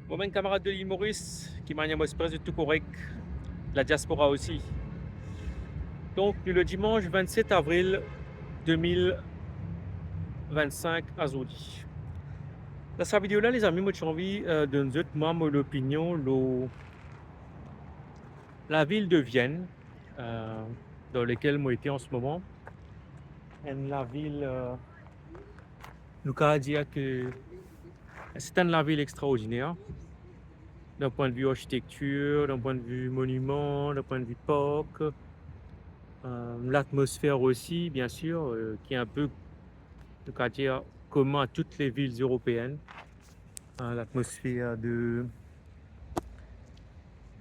Moi-même, camarade de l'île Maurice, qui m'a espèce de tout correct, la diaspora aussi. Donc, le dimanche 27 avril 2025 à Zodi. Dans cette vidéo-là, les amis, moi, j'ai envie de nous donner moi, mon opinion, la ville de Vienne, euh, dans laquelle moi été en ce moment. Et la ville, nous allons dire que c'est une ville extraordinaire, d'un point de vue architecture, d'un point de vue monument, d'un point de vue parc. L'atmosphère aussi, bien sûr, qui est un peu, on va dire, commun à toutes les villes européennes. L'atmosphère de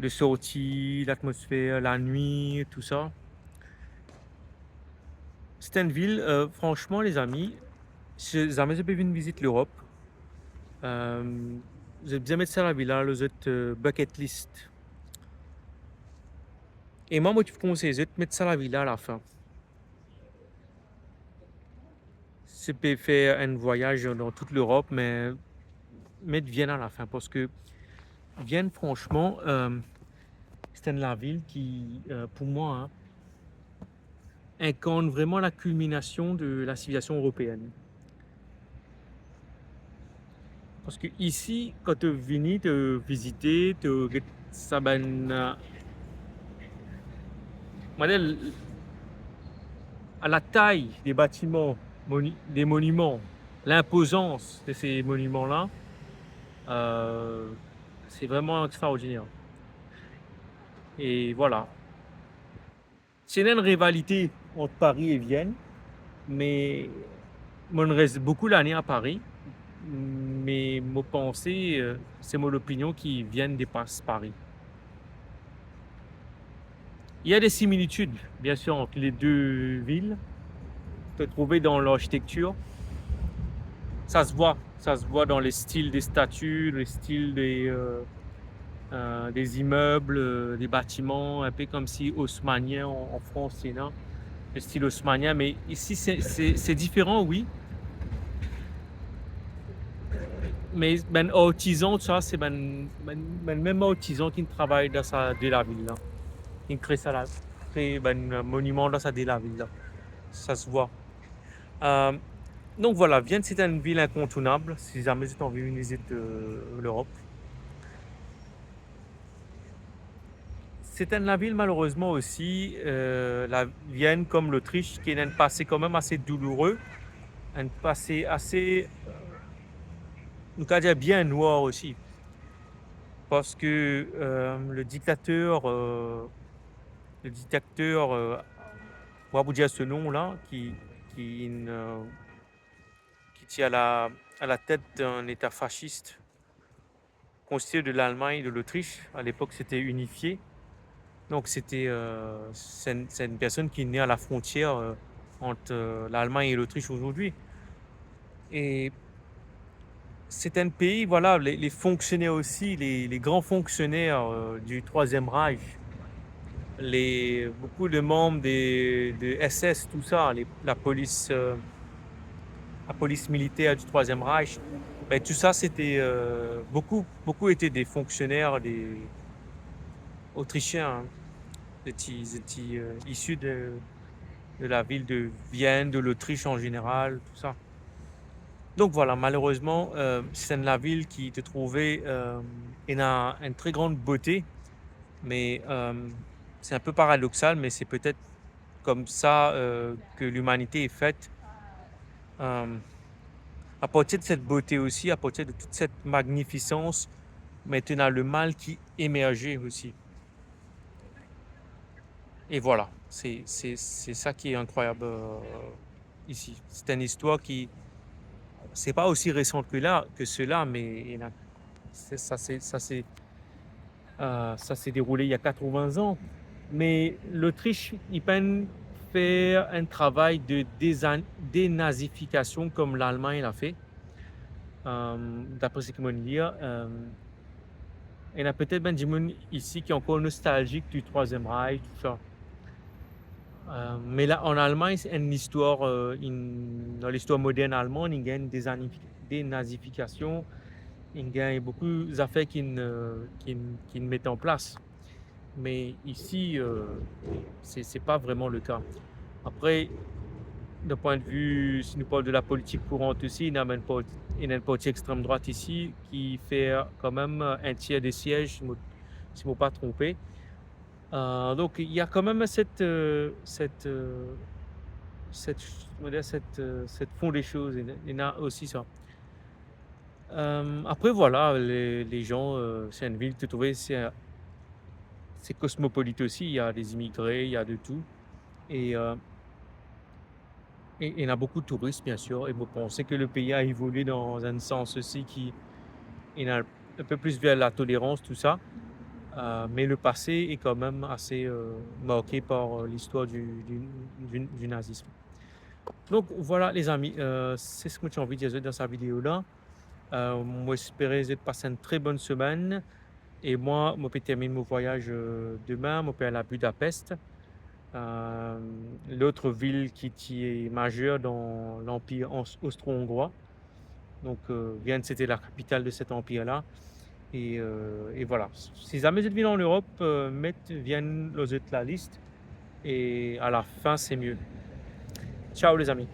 sortie, l'atmosphère la nuit, tout ça. C'est une ville, franchement, les amis, si jamais vous avez une visite l'Europe, vous avez bien mettre ça à la villa, le bucket list. Et moi, je vous conseille de mettre ça à la villa à la fin. C'est peut faire un voyage dans toute l'Europe, mais mettre Vienne à la fin parce que Vienne, franchement, c'est la ville qui, pour moi, hein, incarne vraiment la culmination de la civilisation européenne. Parce que ici, quand tu viens te visiter, ça ben, modèle, à la taille des bâtiments, des monuments, l'imposance de ces monuments-là, euh, c'est vraiment extraordinaire. Et voilà. C'est une rivalité entre Paris et Vienne, mais on reste beaucoup l'année à Paris. Mais mes pensées, c'est mon opinion qui viennent dépasse Paris. Il y a des similitudes, bien sûr, entre les deux villes. Tu peux trouver dans l'architecture. Ça se voit dans les styles des statues, les styles des immeubles, des bâtiments, un peu comme si haussmannien en France, c'est là, le style haussmannien. Mais ici, c'est différent, oui. Mais ben artisan, ça, c'est même artisan qui travaille dans sa de la ville là. Il crée ça là, crée ben, un monument dans sa de la ville là. Ça se voit. Euh, donc voilà, Vienne, c'est une ville incontournable si jamais vous avez envie de visiter l'Europe. C'est une ville malheureusement aussi, la Vienne comme l'Autriche, qui a un passé quand même assez douloureux, un passé assez, on va dire bien noir aussi, parce que le dictateur, on va vous dire ce nom-là, qui, qui tient à la tête d'un État fasciste constitué de l'Allemagne et de l'Autriche. À l'époque, c'était unifié. Donc, c'est une personne qui est née à la frontière entre l'Allemagne et l'Autriche aujourd'hui. Et c'est un pays, voilà, les fonctionnaires aussi, les grands fonctionnaires du Troisième Reich, beaucoup de membres de SS, tout ça, la police militaire du Troisième Reich, ben, tout ça, c'était beaucoup étaient des fonctionnaires des autrichiens, hein. Ils étaient issus de la ville de Vienne, de l'Autriche en général, tout ça. Donc voilà, malheureusement, c'est la ville qui te trouvait elle a une très grande beauté, mais c'est un peu paradoxal, mais c'est peut-être comme ça que l'humanité est faite. Euh, à partir de cette beauté aussi, à partir de toute cette magnificence, maintenant le mal qui émergeait aussi. Et voilà, c'est ça qui est incroyable ici. C'est une histoire qui, c'est pas aussi récente que cela, mais ça s'est déroulé il y a 80 ans. Mais l'Autriche, il peine faire un travail de dénazification comme l'Allemagne l'a fait. D'après ce qu'ils m'ont dit, il y a peut-être ben du monde ici qui est encore nostalgique du Troisième Reich, tout ça. Mais là, en Allemagne, c'est une histoire, dans l'histoire moderne allemande, il y a une dénazification il y a beaucoup d'affaires qui ne mettent en place. Mais ici, c'est pas vraiment le cas. Après, d'un point de vue, si nous parlons de la politique courante aussi, il y a une politique extrême droite ici qui fait quand même un tiers des sièges, si je ne me pas trompé. Donc il y a quand même comment dire, cette fond des choses. Il y en a aussi ça. Après voilà, les gens, c'est une ville, tu trouvais, c'est cosmopolite aussi. Il y a des immigrés, il y a de tout. Et, euh, et il y en a beaucoup de touristes, bien sûr. Et vous pensez que le pays a évolué dans un sens aussi qui est un peu plus vers la tolérance, tout ça. Mais le passé est quand même assez marqué par l'histoire du nazisme. Donc voilà les amis, c'est ce que j'ai envie de dire dans cette vidéo-là. Moi j'espère de passer une très bonne semaine et moi, je vais terminer mon voyage demain, je vais aller à Budapest, euh, l'autre ville qui est majeure dans l'empire austro-hongrois. Donc Vienne, c'était la capitale de cet empire-là. Et voilà, si jamais cette ville en Europe, Vienne dans la liste et à la fin, c'est mieux. Ciao les amis.